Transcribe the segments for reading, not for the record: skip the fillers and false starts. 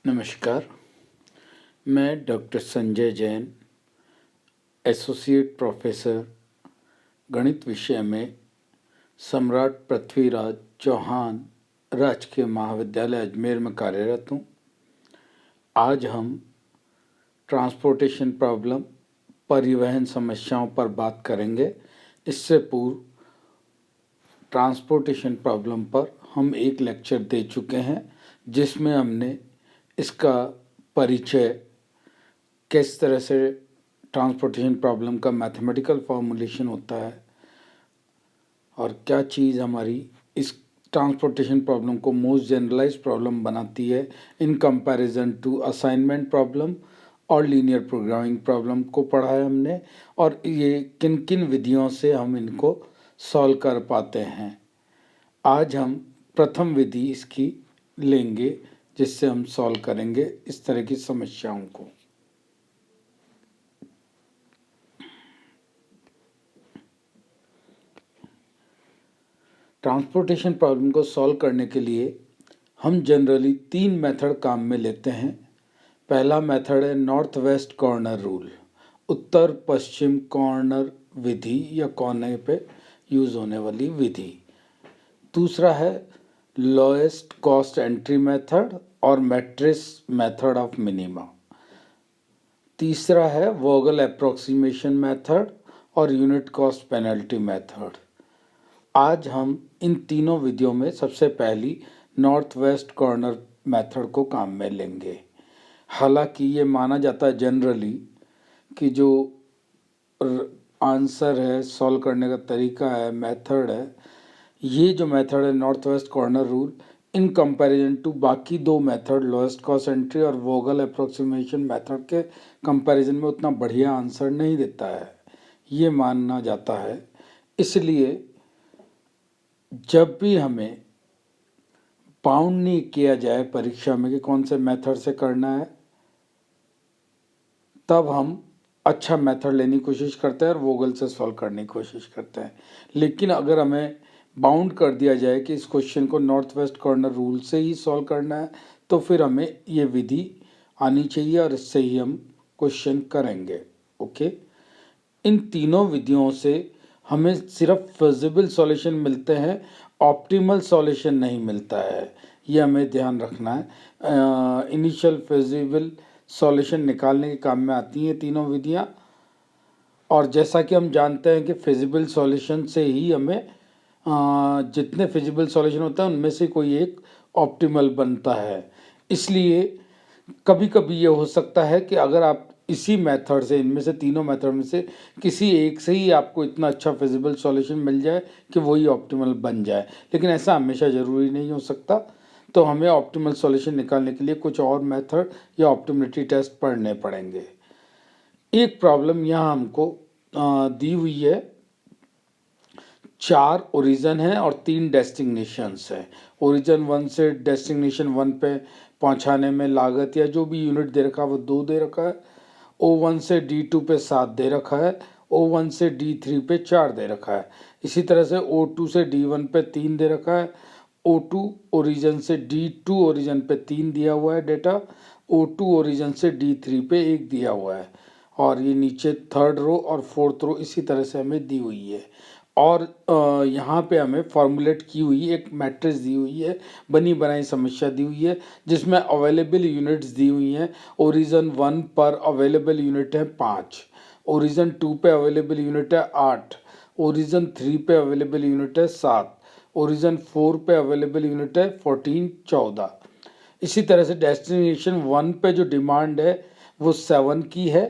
नमस्कार। मैं doctor Sanjay Jain, associate professor गणित विषय में सम्राट पृथ्वीराज चौहान राजकीय महाविद्यालय अजमेर में कार्यरत हूँ। आज हम ट्रांसपोर्टेशन प्रॉब्लम, परिवहन समस्याओं पर बात करेंगे। इससे पूर्व ट्रांसपोर्टेशन प्रॉब्लम पर हम एक लेक्चर दे चुके हैं, जिसमें हमने इसका परिचय, किस तरह से ट्रांसपोर्टेशन प्रॉब्लम का मैथमेटिकल फॉर्मुलेशन होता है और क्या चीज़ हमारी इस ट्रांसपोर्टेशन प्रॉब्लम को मोस्ट जनरलाइज प्रॉब्लम बनाती है in comparison to assignment problem और लीनियर प्रोग्रामिंग प्रॉब्लम को पढ़ा है हमने, और ये किन किन विधियों से हम इनको सॉल्व कर पाते हैं। आज हम प्रथम विधि इसकी लेंगे, जिससे हम सॉल्व करेंगे इस तरह की समस्याओं को। ट्रांसपोर्टेशन प्रॉब्लम को सॉल्व करने के लिए हम जनरली 3 मेथड काम में लेते हैं। पहला मेथड है नॉर्थ वेस्ट कॉर्नर रूल, उत्तर पश्चिम कॉर्नर विधि या कोने पे यूज होने वाली विधि। दूसरा है लोएस्ट कॉस्ट एंट्री मेथड और मैट्रिक्स मेथड ऑफ मिनिमा। तीसरा है वोगल अप्रोक्सीमेशन मेथड और यूनिट कॉस्ट पेनल्टी मेथड। आज हम इन तीनों विधियों में सबसे पहली नॉर्थ वेस्ट कॉर्नर मेथड को काम में लेंगे। हालांकि ये माना जाता है जनरली कि जो आंसर है, सॉल्व करने का तरीका है, मेथड है, ये जो मेथड है north west corner rule, in comparison to बाकी दो मेथड लोएस्ट कॉस्ट एंट्री और वोगल अप्रोक्सीमेशन मेथड के कंपैरिजन में उतना बढ़िया आंसर नहीं देता है, ये माना जाता है। इसलिए जब भी हमें बाउंड नहीं किया जाए परीक्षा में कि कौन से मेथड से करना है, तब हम अच्छा मेथड लेने की कोशिश करते हैं और वोगल से सॉल्व करने की कोशिश करते हैं। लेकिन अगर हमें बाउंड कर दिया जाए कि इस क्वेश्चन को नॉर्थ वेस्ट कॉर्नर रूल से ही सॉल्व करना है, तो फिर हमें ये विधि आनी चाहिए और इससे ही हम क्वेश्चन करेंगे। ओके, इन तीनों विधियों से हमें सिर्फ फिजिबल सॉल्यूशन मिलते हैं, ऑप्टिमल सॉल्यूशन नहीं मिलता है, ये हमें ध्यान रखना है। इनिशियल फिजिबल सॉल्यूशन निकालने के काम में आती हैं तीनों विधियाँ, और जैसा कि हम जानते हैं कि फिजिबल सॉल्यूशन से ही हमें जितने फिजिबल सॉल्यूशन होता है उनमें से कोई एक ऑप्टिमल बनता है। इसलिए कभी कभी ये हो सकता है कि अगर आप इसी मेथड से, इनमें से तीनों मेथड में से किसी एक से ही आपको इतना अच्छा फिजिबल सॉल्यूशन मिल जाए कि वही ऑप्टिमल बन जाए, लेकिन ऐसा हमेशा ज़रूरी नहीं हो सकता। तो हमें ऑप्टिमल सॉल्यूशन निकालने के लिए कुछ और मेथड या ऑप्टिमिलिटी टेस्ट पढ़ने पड़ेंगे। एक प्रॉब्लम यहाँ हमको दी हुई है, 4 ओरिजिन है और 3 डेस्टिनेशंस है। ओरिजिन 1 से डेस्टिनेशन 1 पे पहुंचाने में लागत या जो भी यूनिट दे रखा है वो 2 दे रखा है। O1 से D2 पे 7 दे रखा है। O1 से D3 पे 4 दे रखा है। इसी तरह से O2 से D1 पे 3 दे रखा है। O2 ओरिजिन से D2 ओरिजिन पे 3 दिया हुआ है डेटा। O2 ओरिजिन से D3 पे 1 दिया हुआ है, और ये नीचे थर्ड रो और फोर्थ रो इसी तरह से हमें दी हुई है। और यहाँ पे हमें फॉर्मुलेट की हुई एक मैट्रिक्स दी हुई है, बनी बनाई समस्या दी हुई है, जिसमें अवेलेबल यूनिट्स दी हुई हैं। ओरिजिन 1 पर अवेलेबल यूनिट है 5, ओरिजिन 2 पे अवेलेबल यूनिट है 8, ओरिजिन 3 पे अवेलेबल यूनिट है 7, ओरिजिन 4 पे अवेलेबल यूनिट है 14 इसी तरह से डेस्टिनेशन 1 पे जो डिमांड है वो 7 की है,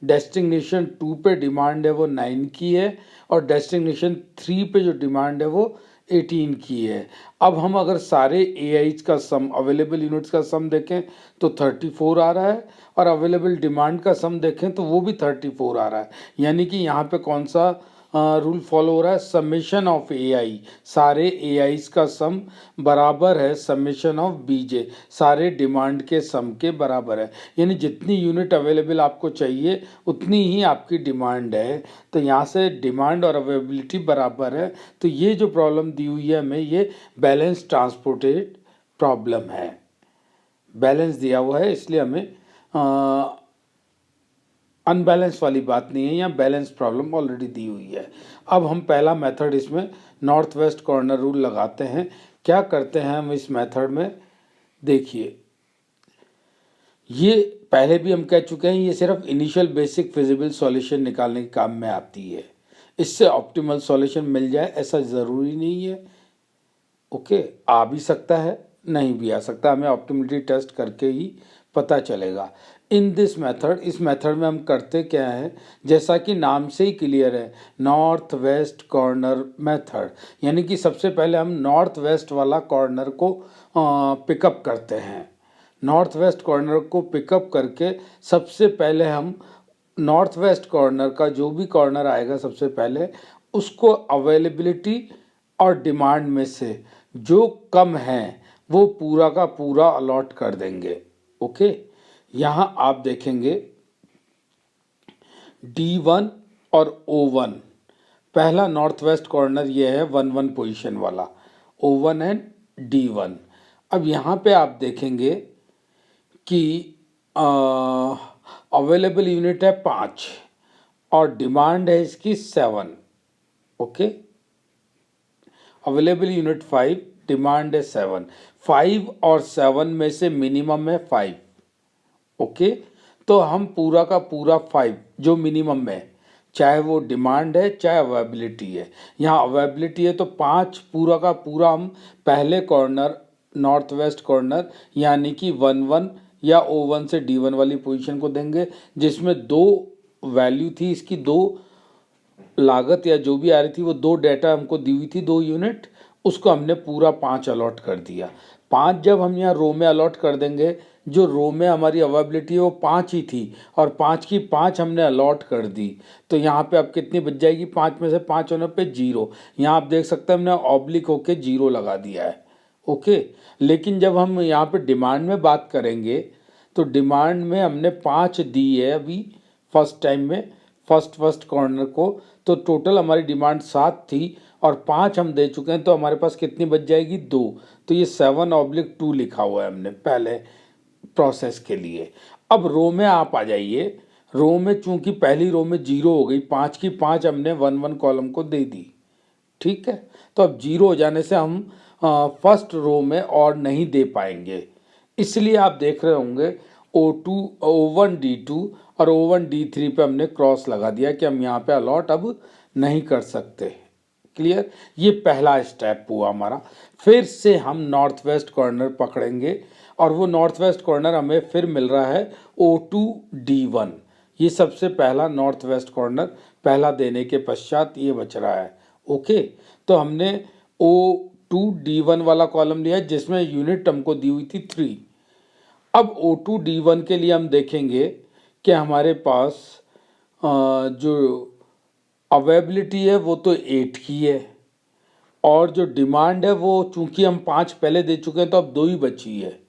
डेस्टिनेशन 2 पे डिमांड है वो 9 की है, और डेस्टिनेशन 3 पे जो डिमांड है वो 18 की है। अब हम अगर सारे AIs का सम, अवेलेबल यूनिट्स का सम देखें तो 34 आ रहा है, और अवेलेबल डिमांड का सम देखें तो वो भी 34 आ रहा है। यानी कि यहाँ पे कौन सा रूल फॉलो हो रहा है? समेशन ऑफ AI, सारे AIs का सम बराबर है समेशन ऑफ BJ, सारे डिमांड के सम के बराबर है। यानी जितनी यूनिट अवेलेबल आपको चाहिए उतनी ही आपकी डिमांड है। तो यहाँ से डिमांड और अवेलेबिलिटी बराबर है। तो ये जो प्रॉब्लम दी हुई है हमें, ये बैलेंस ट्रांसपोर्टेड प्रॉब्लम है। बैलेंस दिया हुआ है, इसलिए हमें अनबैलेंस वाली बात नहीं है, यहाँ बैलेंस प्रॉब्लम ऑलरेडी दी हुई है। अब हम पहला मेथड इसमें नॉर्थ वेस्ट कॉर्नर रूल लगाते हैं। क्या करते हैं हम इस मेथड में, देखिए ये पहले भी हम कह चुके हैं, ये सिर्फ इनिशियल बेसिक फिजिबल सॉल्यूशन निकालने के काम में आती है। इससे ऑप्टिमल सॉल्यूशन मिल जाए ऐसा ज़रूरी नहीं है। ओके, आ भी सकता है, नहीं भी आ सकता, हमें ऑप्टिमिलिटी टेस्ट करके ही पता चलेगा। इन दिस मेथड, इस मेथड में हम करते क्या है, जैसा कि नाम से ही क्लियर है, नॉर्थ वेस्ट कॉर्नर मेथड, यानी कि सबसे पहले हम नॉर्थ वेस्ट वाला कॉर्नर को पिकअप करते हैं। नॉर्थ वेस्ट कॉर्नर को पिकअप करके सबसे पहले हम नॉर्थ वेस्ट कॉर्नर का जो भी कॉर्नर आएगा सबसे पहले उसको अवेलेबिलिटी और डिमांड में से जो कम है वो पूरा का पूरा अलॉट कर देंगे। ओके, यहाँ आप देखेंगे D1 और O1, पहला नॉर्थ वेस्ट कॉर्नर ये है 1-1 पोजीशन वाला, O1 एंड D1। अब यहाँ पे आप देखेंगे कि अवेलेबल यूनिट है 5 और डिमांड है इसकी 7। ओके, अवेलेबल यूनिट 5, डिमांड है 7। 5 और 7 में से मिनिमम है 5। ओके, तो हम पूरा का पूरा 5 जो मिनिमम है, चाहे वो डिमांड है चाहे अवेबिलिटी है, यहाँ अवेबिलिटी है तो 5 पूरा का पूरा हम पहले कॉर्नर नॉर्थ वेस्ट कॉर्नर यानी कि 1-1 या O1 से D1 वाली पोजीशन को देंगे, जिसमें 2 वैल्यू थी इसकी, 2 लागत या जो भी आ रही थी वो 2 डेटा हमको दी हुई थी, 2 यूनिट, उसको हमने पूरा 5 अलॉट कर दिया। 5 जब हम यहाँ रो में अलॉट कर देंगे, जो रो में हमारी अवेबिलिटी है वो 5 ही थी और 5 की 5 हमने अलॉट कर दी, तो यहाँ पे अब कितनी बच जाएगी, 5 में से 5 होने पे 0। यहाँ आप देख सकते हैं हमने ऑब्लिक होके 0 लगा दिया है। ओके, लेकिन जब हम यहाँ पे डिमांड में बात करेंगे तो डिमांड में हमने 5 दी है अभी फर्स्ट टाइम में, फर्स्ट कॉर्नर को, तो टोटल हमारी डिमांड 7 थी और 5 हम दे चुके हैं, तो हमारे पास कितनी बच जाएगी, 2। तो ये 7/2 लिखा हुआ है हमने पहले प्रोसेस के लिए। अब रो में आप आ जाइए, रो में चूंकि पहली रो में 0 हो गई, 5 की 5 हमने 1-1 कॉलम को दे दी, ठीक है। तो अब 0 हो जाने से हम फर्स्ट रो में और नहीं दे पाएंगे, इसलिए आप देख रहे होंगे O1 D2 और O1 D3 पे हमने क्रॉस लगा दिया कि हम यहाँ पे अलॉट अब नहीं कर सकते। क्लियर, ये पहला स्टेप हुआ हमारा। फिर से हम नॉर्थ वेस्ट कॉर्नर पकड़ेंगे और वो नॉर्थ वेस्ट कॉर्नर हमें फिर मिल रहा है O2 D1। ये सबसे पहला नॉर्थ वेस्ट कॉर्नर पहला देने के पश्चात ये बच रहा है। ओके, तो हमने O2 D1 वाला कॉलम लिया जिसमें यूनिट हमको दी हुई थी 3। अब O2 D1 के लिए हम देखेंगे कि हमारे पास जो अवेबिलिटी है वो तो 8 की है और जो डिमांड है वो चूंकि हम 5 पहले दे चुके हैं तो अब 2 ही बची है,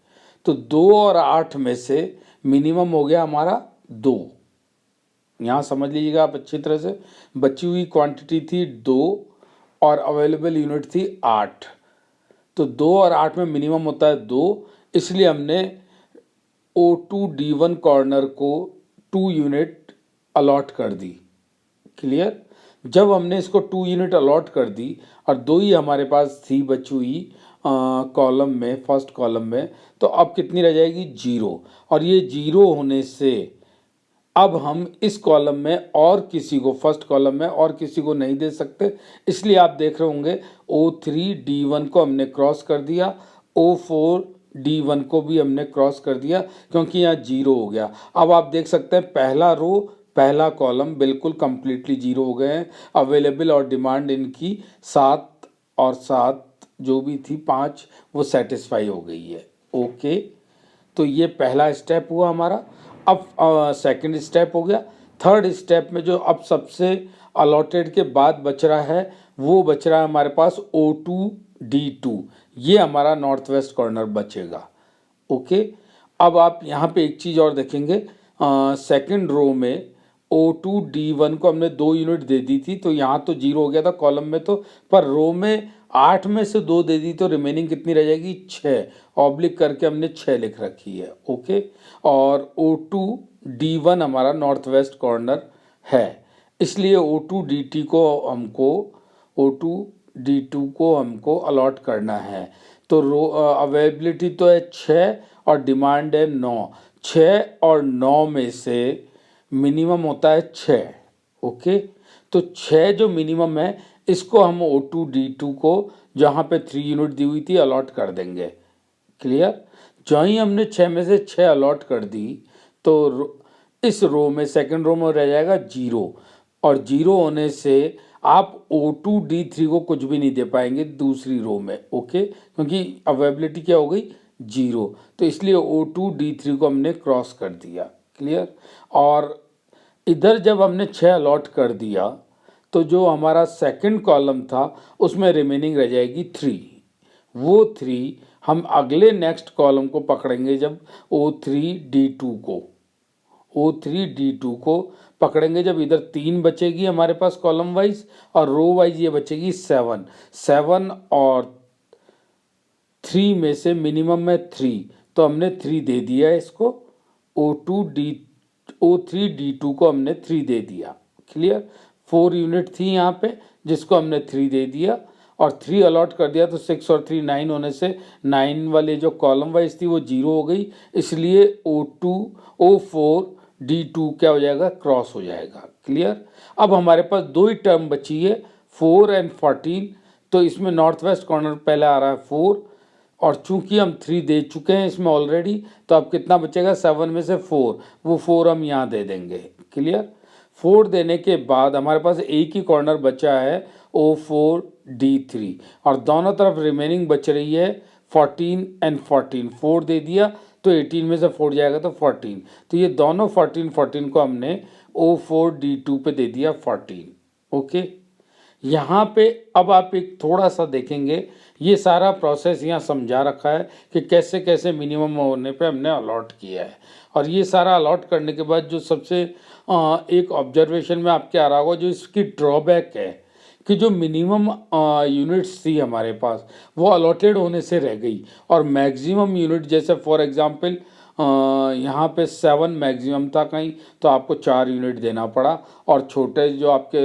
तो 2 और 8 में से मिनिमम हो गया हमारा 2। यहाँ समझ लीजिएगा आप अच्छी तरह से, बची हुई क्वांटिटी थी 2 और अवेलेबल यूनिट थी 8, तो 2 और 8 में मिनिमम होता है 2, इसलिए हमने O2 D1 कॉर्नर को 2 यूनिट अलॉट कर दी। क्लियर, जब हमने इसको 2 यूनिट अलॉट कर दी और 2 ही हमारे पास थी बची हुई कॉलम में, फर्स्ट कॉलम में, तो अब कितनी रह जाएगी, 0। और ये 0 होने से अब हम इस कॉलम में और किसी को, फर्स्ट कॉलम में और किसी को नहीं दे सकते, इसलिए आप देख रहे होंगे O3 D1 को हमने क्रॉस कर दिया, O4 D1 को भी हमने क्रॉस कर दिया क्योंकि यहाँ 0 हो गया। अब आप देख सकते हैं पहला रो पहला कॉलम बिल्कुल कंप्लीटली 0 हो गए हैं। अवेलेबल और डिमांड इनकी 7 और 7 जो भी थी 5 वो सेटिस्फाई हो गई है। ओके, तो ये पहला स्टेप हुआ हमारा। अब सेकंड स्टेप हो गया। थर्ड स्टेप में जो अब सबसे अलॉटेड के बाद बच रहा है वो बच रहा है हमारे पास O2 D2, ये हमारा नॉर्थ वेस्ट कॉर्नर बचेगा। ओके, अब आप यहाँ पे एक चीज़ और देखेंगे, सेकंड रो में O2 D1 को हमने 2 यूनिट दे दी थी, तो यहाँ तो 0 हो गया था कॉलम में, तो पर रो में 8 में से 2 दे दी तो रिमेनिंग कितनी रह जाएगी, 6, ऑब्लिक करके हमने 6 लिख रखी है। ओके, और O2D1 हमारा नॉर्थ वेस्ट कॉर्नर है, इसलिए O2D2 को हमको अलॉट करना है। तो अवेलेबिलिटी तो है 6 और डिमांड है 9। 6 और 9 में से मिनिमम होता है 6। ओके, तो 6 जो मिनिमम है इसको हम O2D2 को जहाँ पे 3 यूनिट दी हुई थी अलॉट कर देंगे। क्लियर? जो ही हमने 6 में से 6 अलॉट कर दी तो इस रो में, सेकंड रो में रह जाएगा 0, और 0 होने से आप O2D3 को कुछ भी नहीं दे पाएंगे दूसरी रो में। ओके, क्योंकि अवेलेबिलिटी क्या हो गई 0, तो इसलिए O2D3 को हमने क्रॉस कर दिया। क्लियर? और इधर जब हमने 6 अलॉट कर दिया तो जो हमारा सेकंड कॉलम था उसमें रिमेनिंग रह जाएगी 3। वो 3 हम अगले नेक्स्ट कॉलम को पकड़ेंगे, जब O3D2 को पकड़ेंगे, जब इधर 3 बचेगी हमारे पास कॉलम वाइज, और रो वाइज ये बचेगी 7 और 3 में से मिनिमम है 3, तो हमने 3 दे दिया इसको। O3D2 को हमने 3 दे दिया। क्लियर? 4 यूनिट थी यहाँ पे जिसको हमने 3 दे दिया, और 3 अलॉट कर दिया, तो 6 और 3 9 होने से 9 वाले जो कॉलम वाइज थी वो 0 हो गई, इसलिए O4D2 क्या हो जाएगा, क्रॉस हो जाएगा। क्लियर? अब हमारे पास 2 ही टर्म बची है, 4 और 14, तो इसमें नॉर्थ वेस्ट कॉर्नर पहले आ रहा है 4, और चूंकि हम 3 दे चुके हैं इसमें ऑलरेडी, तो अब कितना बचेगा, 7 में से 4, वो 4 हम यहाँ दे देंगे। क्लियर? 4 देने के बाद हमारे पास एक ही कॉर्नर बचा है O4D3, और दोनों तरफ रिमेनिंग बच रही है 14 और 14। 4 दे दिया तो 18 में से 4 जाएगा तो 14, तो ये दोनों 14 को हमने O4D2 पे दे दिया 14। ओके, यहाँ पे अब आप एक थोड़ा सा देखेंगे, ये सारा प्रोसेस यहाँ समझा रखा है कि कैसे कैसे मिनिमम होने पे हमने अलॉट किया है। और ये सारा अलॉट करने के बाद जो सबसे एक ऑब्जर्वेशन में आपके आ रहा होगा, जो इसकी ड्रॉबैक है कि जो मिनिमम यूनिट्स थी हमारे पास वो अलॉटेड होने से रह गई, और मैक्सिमम यूनिट, जैसे फॉर एग्जांपल यहाँ पे 7 मैक्सिमम था कहीं, तो आपको 4 यूनिट देना पड़ा, और छोटे जो आपके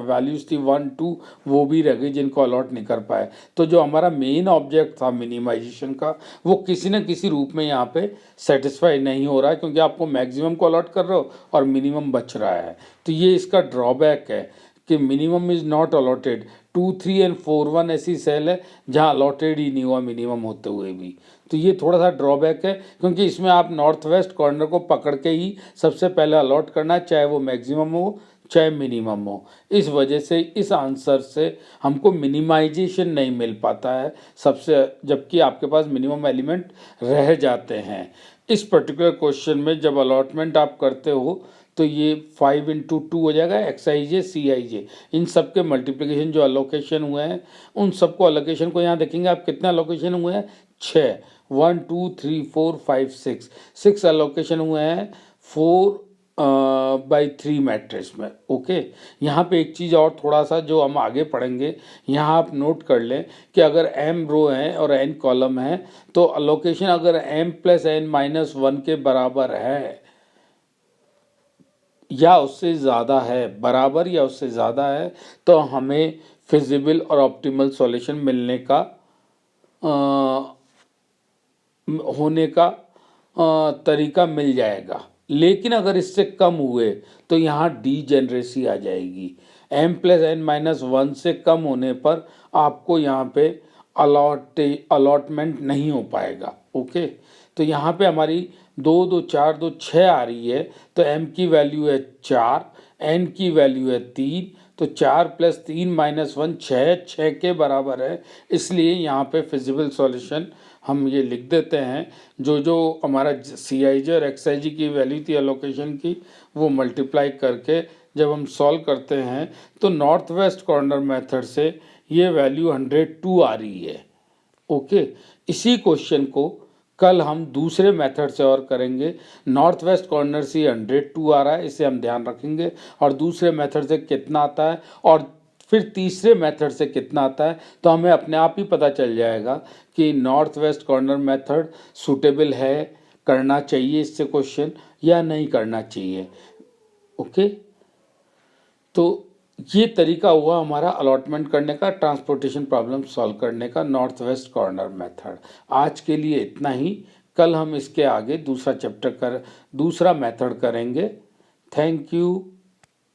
वैल्यूज़ थी 1 2 वो भी रह गई जिनको अलॉट नहीं कर पाए। तो जो हमारा मेन ऑब्जेक्ट था मिनिमाइजेशन का, वो किसी न किसी रूप में यहाँ पे सेटिस्फाई नहीं हो रहा है, क्योंकि आपको मैक्सिमम को अलॉट कर रहे हो और मिनिमम बच रहा है। तो ये इसका ड्रॉबैक है कि मिनिमम इज़ नॉट अलॉटेड। 2 3 और 4 1 ऐसी सेल है जहाँ अलॉटेड ही नहीं हुआ मिनिमम होते हुए भी, तो ये थोड़ा सा ड्रॉबैक है, क्योंकि इसमें आप नॉर्थ वेस्ट कॉर्नर को पकड़ के ही सबसे पहले अलॉट करना, चाहे वो मैक्सिमम हो चाहे मिनिमम हो। इस वजह से इस आंसर से हमको मिनिमाइजेशन नहीं मिल पाता है सबसे, जबकि आपके पास मिनिमम एलिमेंट रह जाते हैं। इस पर्टिकुलर क्वेश्चन में जब अलॉटमेंट आप करते हो तो ये 5 × 2 हो जाएगा, XIJ CIJ, इन सब के मल्टीप्लिकेशन जो अलोकेशन हुए हैं उन सबको, अलोकेशन को यहाँ देखेंगे आप कितने अलोकेशन हुए हैं, 6, 1 2 3 4 5 6 अलोकेशन हुए हैं 4/3 मैट्रिक्स में। ओके, यहाँ पे एक चीज़ और थोड़ा सा जो हम आगे पढ़ेंगे, यहाँ आप नोट कर लें कि अगर m रो है और n कॉलम है, तो अलोकेशन अगर m + n - 1 के बराबर है या उससे ज़्यादा है, बराबर या उससे ज़्यादा है, तो हमें फिजिबल और ऑप्टिमल सॉल्यूशन मिलने का होने का तरीका मिल जाएगा। लेकिन अगर इससे कम हुए तो यहाँ डीजेनरेसी आ जाएगी। m + n - 1 से कम होने पर आपको यहाँ पे अलॉटमेंट नहीं हो पाएगा। ओके, तो यहाँ पे हमारी 2 2 4 2 6 आ रही है, तो m की वैल्यू है 4, n की वैल्यू है 3, तो 4 + 3 - 1 6 के बराबर है, इसलिए यहाँ पे फिजिबल सॉल्यूशन हम ये लिख देते हैं। जो हमारा CIJ और XIJ की वैल्यू थी एलोकेशन की, वो मल्टीप्लाई करके जब हम सॉल्व करते हैं तो नॉर्थ वेस्ट कॉर्नर मेथड से ये वैल्यू 102 आ रही है। ओके, इसी क्वेश्चन को कल हम दूसरे मेथड से और करेंगे। नॉर्थ वेस्ट कॉर्नर से 102 आ रहा है, इसे हम ध्यान रखेंगे, और दूसरे मेथड से कितना आता है, और फिर तीसरे मेथड से कितना आता है, तो हमें अपने आप ही पता चल जाएगा कि north west corner method suitable है, करना चाहिए इससे क्वेश्चन या नहीं करना चाहिए। ओके, तो ये तरीका हुआ हमारा अलॉटमेंट करने का, ट्रांसपोर्टेशन प्रॉब्लम सॉल्व करने का, नॉर्थ वेस्ट कॉर्नर मेथड। आज के लिए इतना ही, कल हम इसके आगे दूसरा मेथड करेंगे। Thank you.